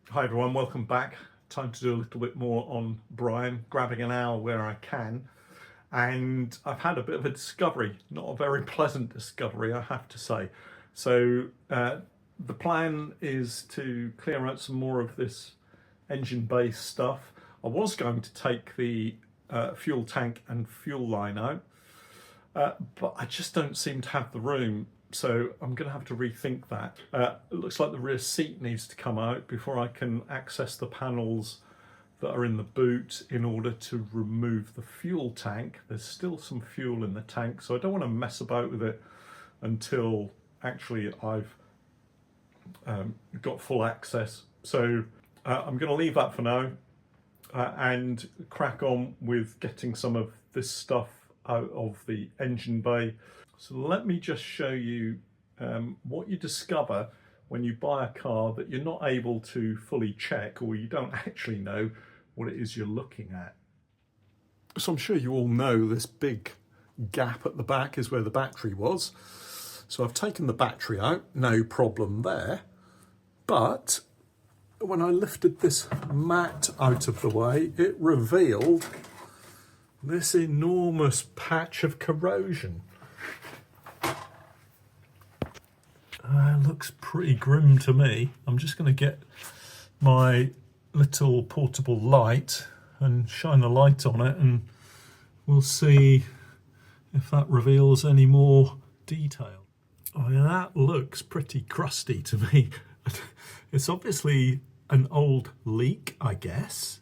Hi everyone, welcome back. Time to do a little bit more on Bryan, grabbing an hour where I can. And I've had a bit of a discovery, not a very pleasant discovery, I have to say. So the plan is to clear out some more of this engine bay stuff. I was going to take the fuel tank and fuel line out, but I just don't seem to have the room. So I'm going to have to rethink that. It looks like the rear seat needs to come out before I can access the panels that are in the boot in order to remove the fuel tank. There's still some fuel in the tank, so I don't want to mess about with it until actually I've got full access. So I'm going to leave that for now and crack on with getting some of this stuff out of the engine bay. So let me just show you what you discover when you buy a car that you're not able to fully check, or you don't actually know what it is you're looking at. So I'm sure you all know this big gap at the back is where the battery was. So I've taken the battery out, no problem there. But when I lifted this mat out of the way, it revealed this enormous patch of corrosion. Looks pretty grim to me. I'm just going to get my little portable light and shine the light on it, and we'll see if that reveals any more detail. Oh yeah, that looks pretty crusty to me. It's obviously an old leak, I guess.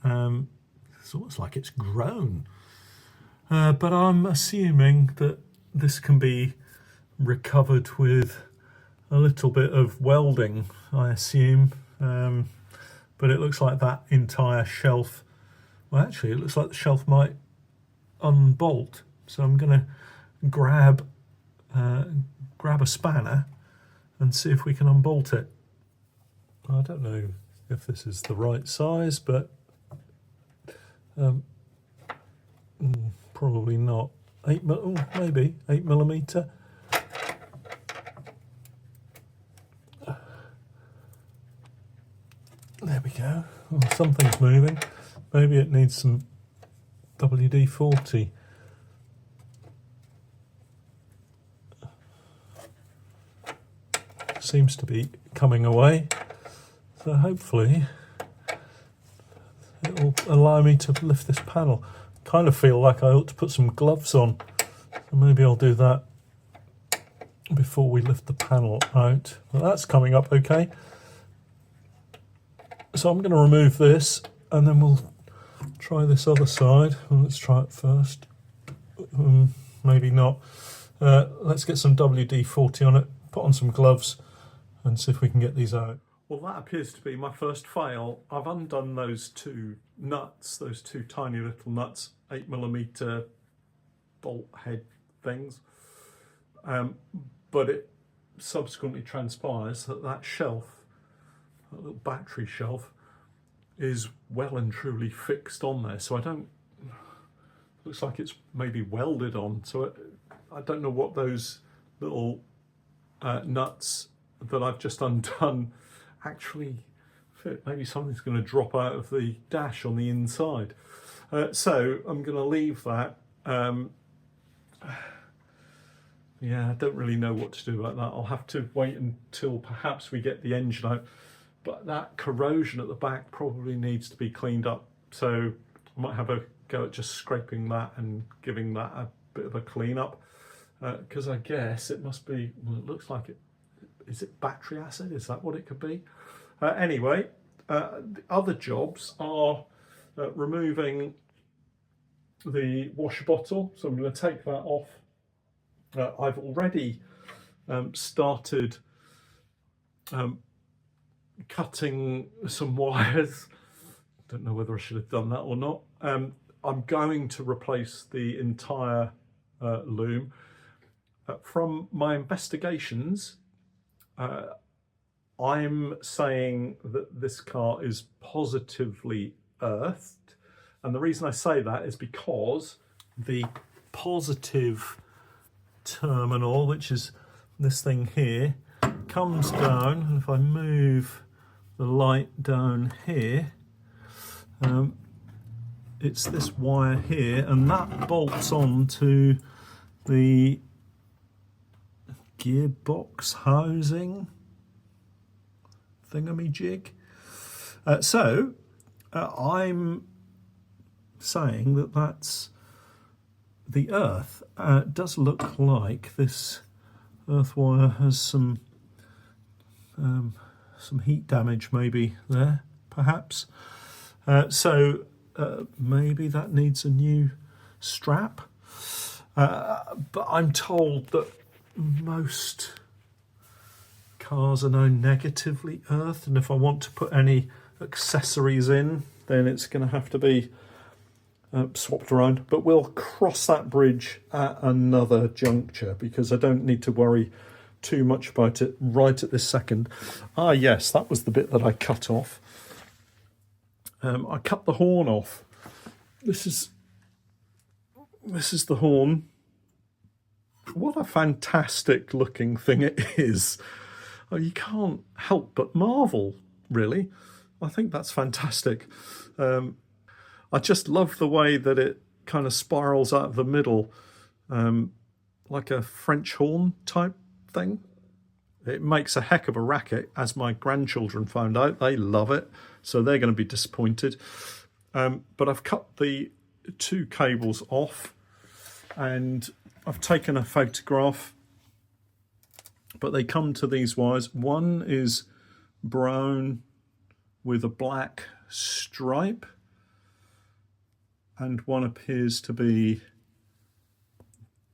It's almost like it's grown. But I'm assuming that this can be recovered with a little bit of welding, I assume. But it looks like that entire shelf, well actually it looks like the shelf might unbolt. So I'm going to grab a spanner and see if we can unbolt it. I don't know if this is the right size, but probably not. Maybe 8mm. There we go. Oh, something's moving. Maybe it needs some WD-40. Seems to be coming away. So hopefully it will allow me to lift this panel. Kind of feel like I ought to put some gloves on. So maybe I'll do that before we lift the panel out. Well, that's coming up okay. So I'm going to remove this and then we'll try this other side. Well, let's try it first. Maybe not. Let's get some WD-40 on it, put on some gloves and see if we can get these out. Well, that appears to be my first fail. I've undone those two nuts, those two tiny little nuts, 8mm bolt head things. But it subsequently transpires that that shelf, that little battery shelf, is well and truly fixed on there. So I don't, looks like it's maybe welded on. So I don't know what those little nuts that I've just undone actually fit. Maybe something's going to drop out of the dash on the inside. So I'm going to leave that. Yeah, I don't really know what to do about that. I'll have to wait until perhaps we get the engine out. But that corrosion at the back probably needs to be cleaned up. So I might have a go at just scraping that and giving that a bit of a clean up. Because I guess it must be, well, it looks like it, is it battery acid? Is that what it could be? Anyway, the other jobs are removing the wash bottle. So I'm going to take that off. I've already started cutting some wires. Don't know whether I should have done that or not. I'm going to replace the entire loom. From my investigations, I'm saying that this car is positively earthed, and the reason I say that is because the positive terminal, which is this thing here, comes down, and if I move the light down here. It's this wire here, and that bolts on to the gearbox housing thingamajig. So I'm saying that that's the earth. It does look like this earth wire has some heat damage maybe there, perhaps. So maybe that needs a new strap. But I'm told that most cars are now negatively earthed, and if I want to put any accessories in, then it's going to have to be swapped around. But we'll cross that bridge at another juncture, because I don't need to worry too much about it right at this second. Ah yes, that was the bit that I cut off. I cut the horn off. This is the horn. What a fantastic looking thing it is. Oh, you can't help but marvel, really. I think that's fantastic. I just love the way that it kind of spirals out of the middle, like a French horn type thing. It makes a heck of a racket, as my grandchildren found out. They love it, so they're going to be disappointed. But I've cut the 2 cables off, and I've taken a photograph, but they come to these wires. One is brown with a black stripe, and one appears to be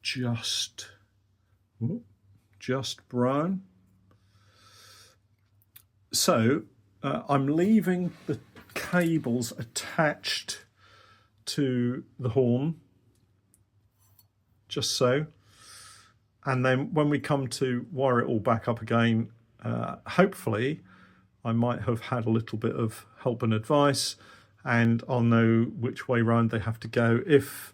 just brown. So I'm leaving the cables attached to the horn, just so, and then when we come to wire it all back up again, hopefully I might have had a little bit of help and advice, and I'll know which way round they have to go, if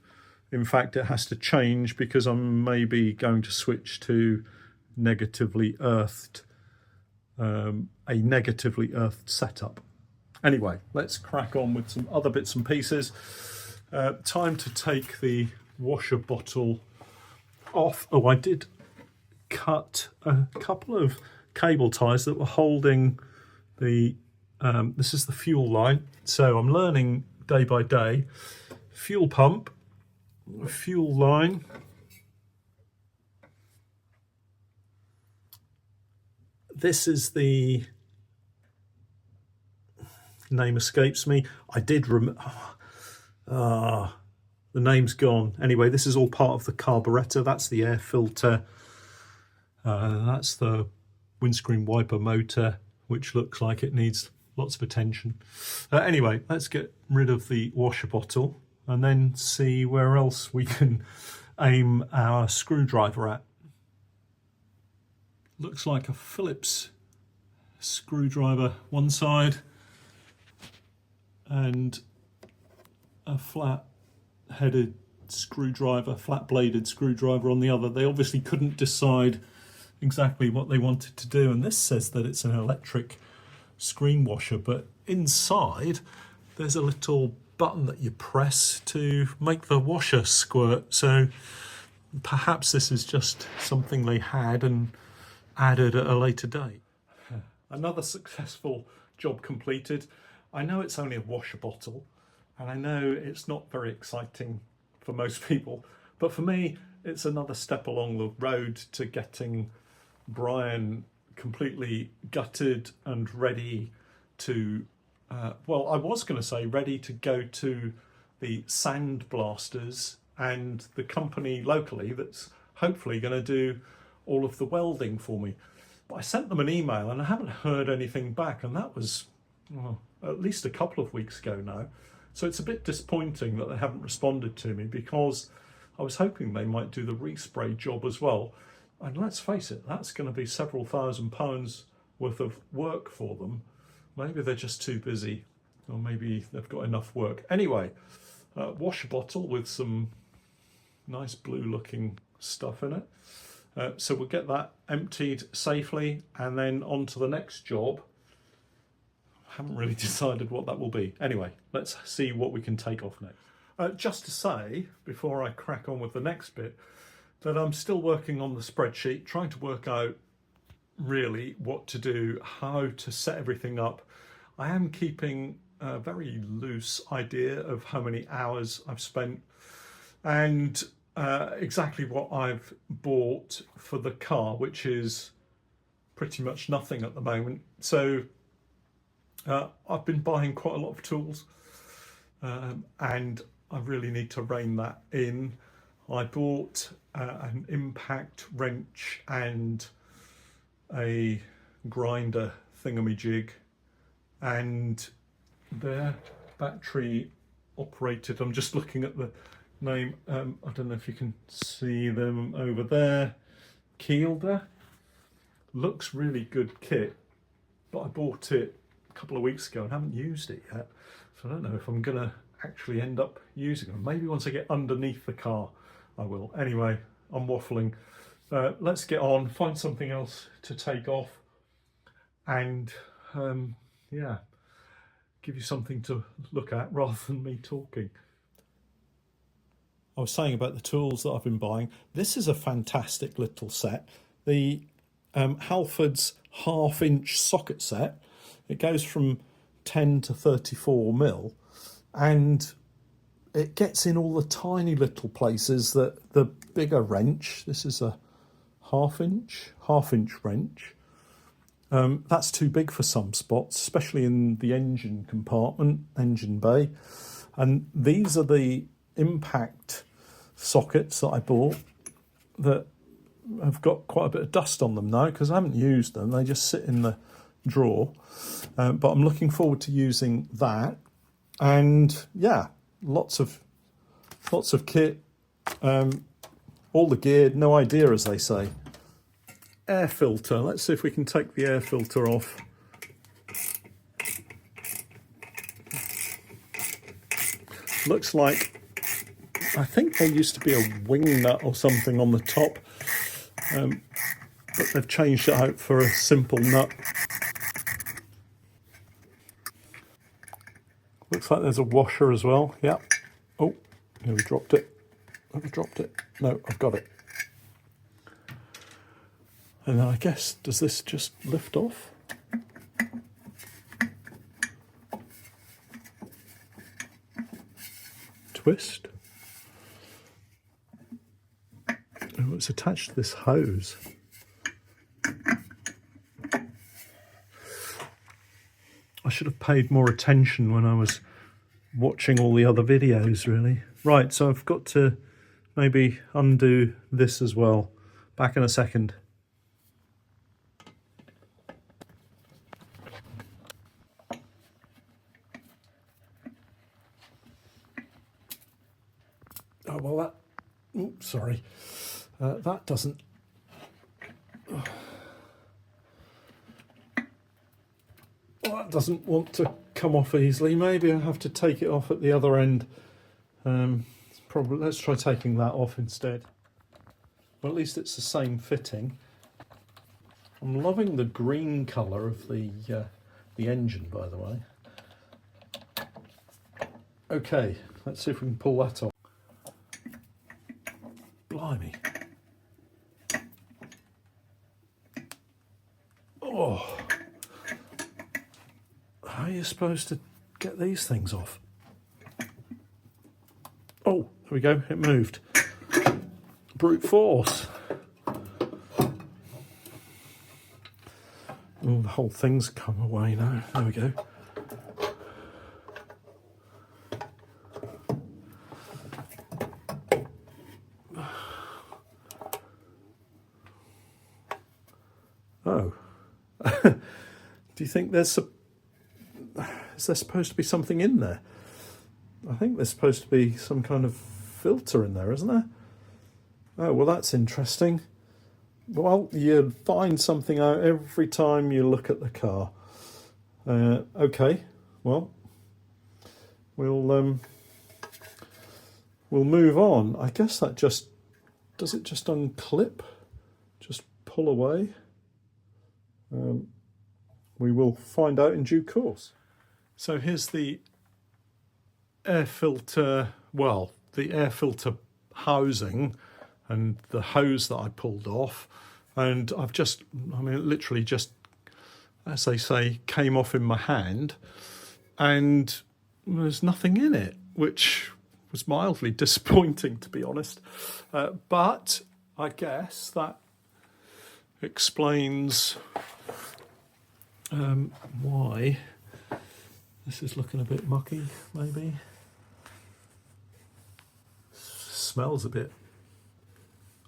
in fact it has to change, because I'm maybe going to switch to negatively earthed, a negatively earthed setup. Anyway, let's crack on with some other bits and pieces. Time to take the washer bottle off. Oh, I did cut a couple of cable ties that were holding the this is the fuel line, so I'm learning day by day. Fuel pump, fuel line, this is the name escapes me. I did the name's gone. Anyway, this is all part of the carburetor. That's the air filter. That's the windscreen wiper motor, which looks like it needs lots of attention. Anyway, let's get rid of the washer bottle and then see where else we can aim our screwdriver at. Looks like a Phillips screwdriver one side and a flat-headed screwdriver, flat-bladed screwdriver on the other. They obviously couldn't decide exactly what they wanted to do, and this says that it's an electric screen washer, but inside there's a little button that you press to make the washer squirt, so perhaps this is just something they had and added at a later date. Another successful job completed. I know it's only a washer bottle, and I know it's not very exciting for most people, but for me it's another step along the road to getting Bryan completely gutted and ready to, well, I was going to say ready to go to the sand blasters and the company locally that's hopefully going to do all of the welding for me. But I sent them an email and I haven't heard anything back, and that was at least a couple of weeks ago now. So it's a bit disappointing that they haven't responded to me, because I was hoping they might do the respray job as well. And let's face it, that's going to be several £1,000s worth of work for them. Maybe they're just too busy, or maybe they've got enough work. Anyway, washer bottle with some nice blue looking stuff in it. So we'll get that emptied safely and then on to the next job. haven't really decided what that will be. Anyway, let's see what we can take off next. Just to say, before I crack on with the next bit, that I'm still working on the spreadsheet, trying to work out really what to do, how to set everything up. I am keeping a very loose idea of how many hours I've spent and exactly what I've bought for the car, which is pretty much nothing at the moment. So I've been buying quite a lot of tools and I really need to rein that in. I bought an impact wrench and a grinder thingamajig, and they're battery operated. I'm just looking at the name. I don't know if you can see them over there. Kielder. Looks really good kit, but I bought it a couple of weeks ago and haven't used it yet. So I don't know if I'm going to actually end up using them. Maybe once I get underneath the car, I will. Anyway, I'm waffling. Let's get on, find something else to take off, and yeah, give you something to look at rather than me talking. I was saying about the tools that I've been buying. This is a fantastic little set. The Halford's 1/2-inch socket set. It goes from 10 to 34 mil, and it gets in all the tiny little places that the bigger wrench, this is a 1/2-inch wrench, that's too big for some spots, especially in the engine compartment, engine bay. And these are the impact sockets that I bought that have got quite a bit of dust on them now because I haven't used them. They just sit in the drawer, but I'm looking forward to using that. And yeah, lots of kit, all the gear, no idea, as they say. Air filter, let's see if we can take the air filter off. Looks like, I think there used to be a wing nut or something on the top, but they've changed it out for a simple nut. Looks like there's a washer as well. Yeah. Oh, nearly dropped it. Have I dropped it? No, I've got it. And then I guess, does this just lift off? Twist. Oh, it's attached to this hose. I should have paid more attention when I was watching all the other videos, really. Right, so I've got to maybe undo this as well. Back in a second. Oh, well, that... Oops, sorry. That doesn't... Well, that doesn't want to come off easily. Maybe I'll have to take it off at the other end. Probably. Let's try taking that off instead. Well, at least it's the same fitting. I'm loving the green colour of the engine, by the way. Okay, let's see if we can pull that off. Blimey. Oh. How are you supposed to get these things off? Oh, there we go, it moved. Brute force. Oh, the whole thing's come away now. There we go. Oh. Do you think is there supposed to be something in there? I think there's supposed to be some kind of filter in there, isn't there? Oh, well, that's interesting. Well, you find something out every time you look at the car. Okay, well, we'll move on. I guess that just... Does it just unclip? Just pull away? We will find out in due course. So here's the air filter, well, the air filter housing and the hose that I pulled off. And I've just, I mean, it literally just, as they say, came off in my hand, and there's nothing in it, which was mildly disappointing, to be honest. But I guess that explains why this is looking a bit mucky, maybe. Smells a bit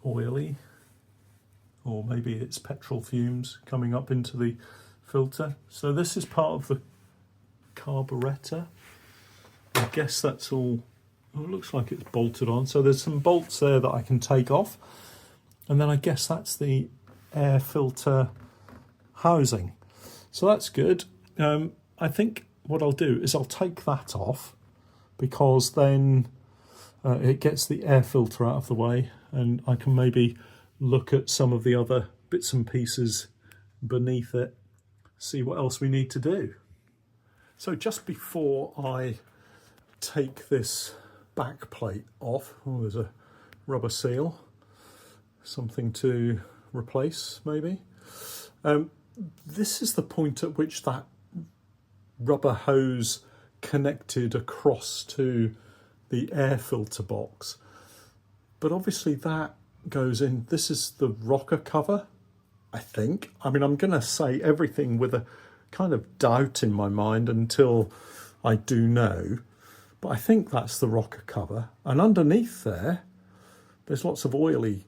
oily, or maybe it's petrol fumes coming up into the filter. So this is part of the carburetor. I guess that's all. Oh, it looks like it's bolted on. So there's some bolts there that I can take off, and then I guess that's the air filter housing. So that's good. I think what I'll do is I'll take that off, because then it gets the air filter out of the way, and I can maybe look at some of the other bits and pieces beneath it, see what else we need to do. So just before I take this back plate off, oh, there's a rubber seal, something to replace maybe. This is the point at which that rubber hose connected across to the air filter box, but obviously that goes in. This is the rocker cover, I think. I mean, I'm going to say everything with a kind of doubt in my mind until I do know, but I think that's the rocker cover. And underneath there's lots of oily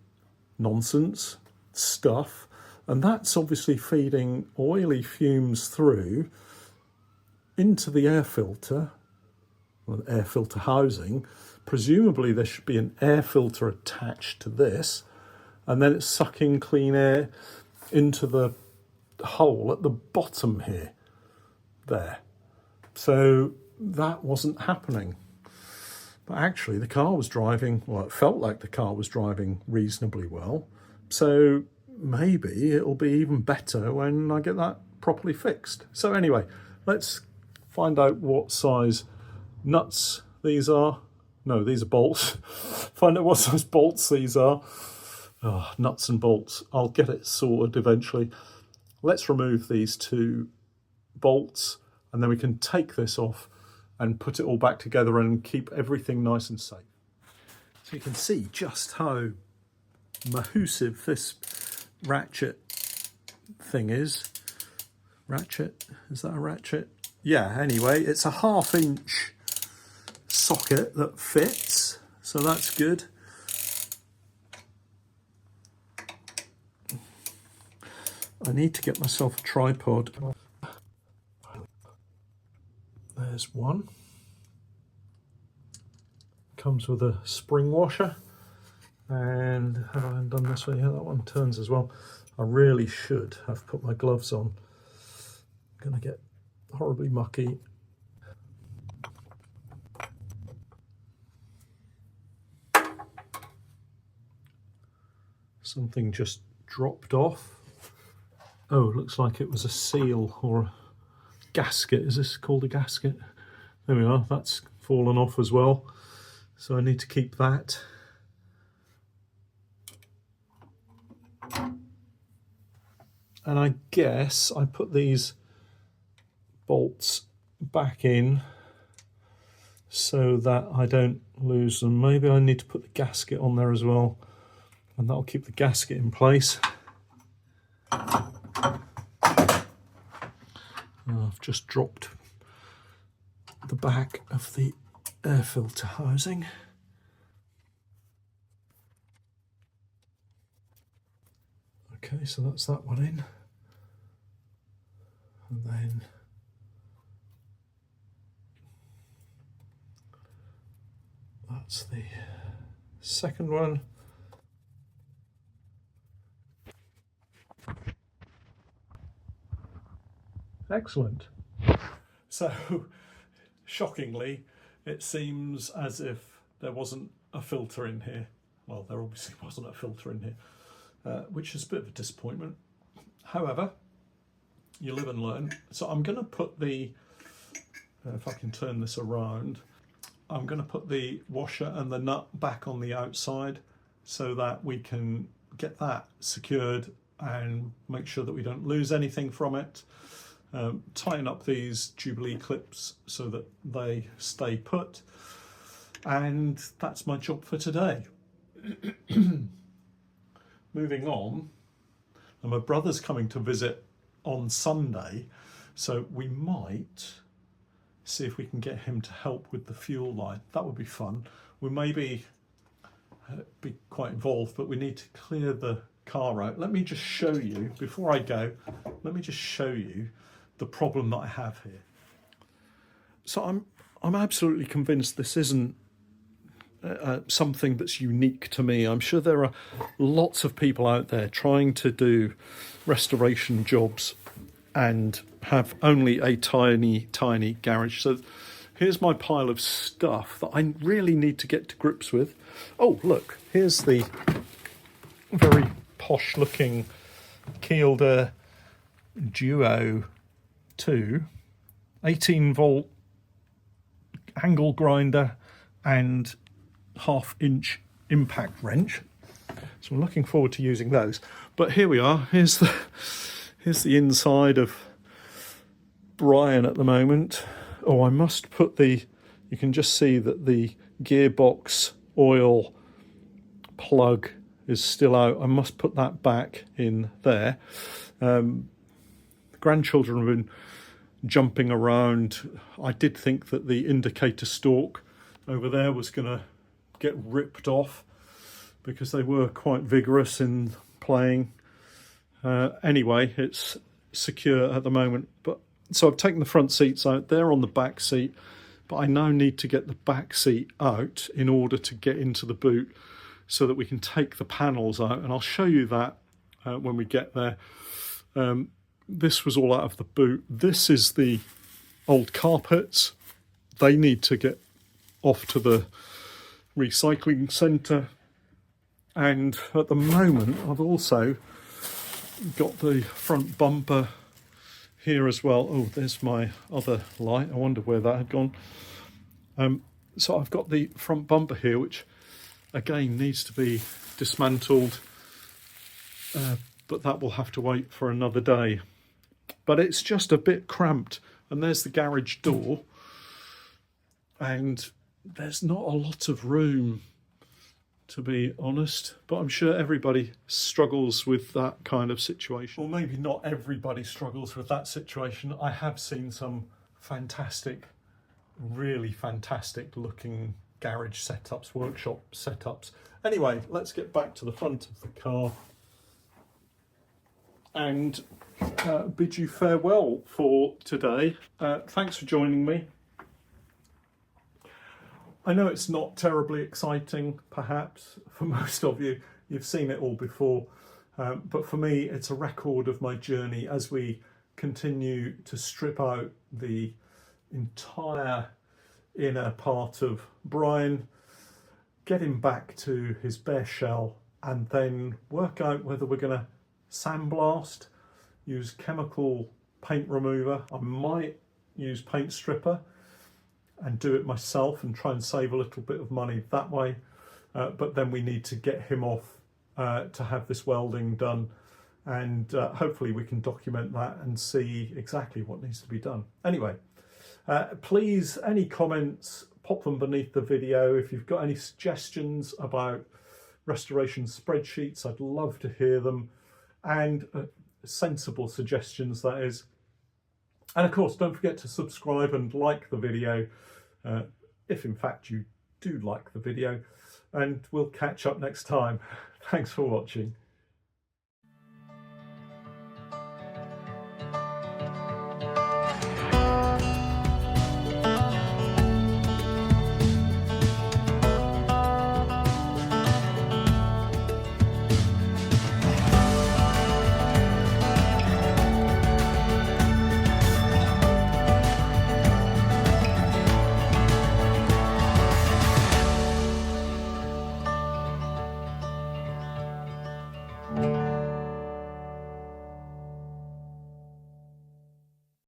nonsense stuff, and that's obviously feeding oily fumes through into the air filter, or air filter housing. Presumably there should be an air filter attached to this, and then it's sucking clean air into the hole at the bottom here, there. So that wasn't happening. But actually the car was driving, well, it felt like the car was driving reasonably well. So maybe it'll be even better when I get that properly fixed. So anyway, let's find out what size nuts these are. No, these are bolts. Find out what size bolts these are. Oh, nuts and bolts. I'll get it sorted eventually. Let's remove these two bolts, and then we can take this off and put it all back together and keep everything nice and safe. So you can see just how massive this ratchet thing is. Ratchet? Is that a ratchet? Yeah, anyway, it's a 1/2 inch socket that fits, so that's good. I need to get myself a tripod. There's one. Comes with a spring washer, and have I done this way? Yeah, that one turns as well. I really should have put my gloves on. I'm gonna get horribly mucky. Something just dropped off. Oh, looks like it was a seal or a gasket. Is this called a gasket? There we are, that's fallen off as well. So I need to keep that. And I guess I put these bolts back in so that I don't lose them. Maybe I need to put the gasket on there as well, and that'll keep the gasket in place. I've just dropped the back of the air filter housing. Okay, so that's that one in. And then that's the second one. Excellent. So, shockingly, it seems as if there wasn't a filter in here. Well, there obviously wasn't a filter in here, which is a bit of a disappointment. However, you live and learn. So I'm going to put the if I can turn this around, I'm going to put the washer and the nut back on the outside so that we can get that secured and make sure that we don't lose anything from it. Tighten up these Jubilee clips so that they stay put, and that's my job for today. Moving on, and my brother's coming to visit on Sunday, so we might see if we can get him to help with the fuel line. That would be fun. We may be quite involved, but we need to clear the car out. Let me just show you, before I go, let me just show you the problem that I have here. So I'm absolutely convinced this isn't something that's unique to me. I'm sure there are lots of people out there trying to do restoration jobs and have only a tiny garage. So here's my pile of stuff that I really need to get to grips with. Oh, look, here's the very posh looking Kielder Duo 2 18-volt angle grinder and 1/2-inch impact wrench. So I'm looking forward to using those. But here we are. Here's the inside of Bryan at the moment. Oh, I must put you can just see that the gearbox oil plug is still out. I must put that back in there. The grandchildren have been jumping around. I did think that the indicator stalk over there was going to get ripped off because they were quite vigorous in playing. Anyway, it's secure at the moment. But so I've taken the front seats out. They're on the back seat, but I now need to get the back seat out in order to get into the boot so that we can take the panels out, and I'll show you that when we get there. This was all out of the boot. This is the old carpets. They need to get off to the recycling centre. And at the moment, I've also got the front bumper here as well. Oh, there's my other light. I wonder where that had gone. So I've got the front bumper here, which again needs to be dismantled, but that will have to wait for another day. But it's just a bit cramped, and there's the garage door, and there's not a lot of room, to be honest, but I'm sure everybody struggles with that kind of situation. Or maybe not everybody struggles with that situation. I have seen some fantastic, really fantastic looking garage setups, workshop setups. Anyway, let's get back to the front of the car and bid you farewell for today. Thanks for joining me. I know it's not terribly exciting, perhaps, for most of you. You've seen it all before. But for me, it's a record of my journey as we continue to strip out the entire inner part of Bryan, get him back to his bare shell, and then work out whether we're going to sandblast, use chemical paint remover. I might use paint stripper and do it myself and try and save a little bit of money that way. But then we need to get him off to have this welding done, and hopefully we can document that and see exactly what needs to be done. Anyway, please, any comments, pop them beneath the video. If you've got any suggestions about restoration spreadsheets, I'd love to hear them, and sensible suggestions, that is. And of course, don't forget to subscribe and like the video, if in fact you do like the video, and we'll catch up next time. Thanks for watching.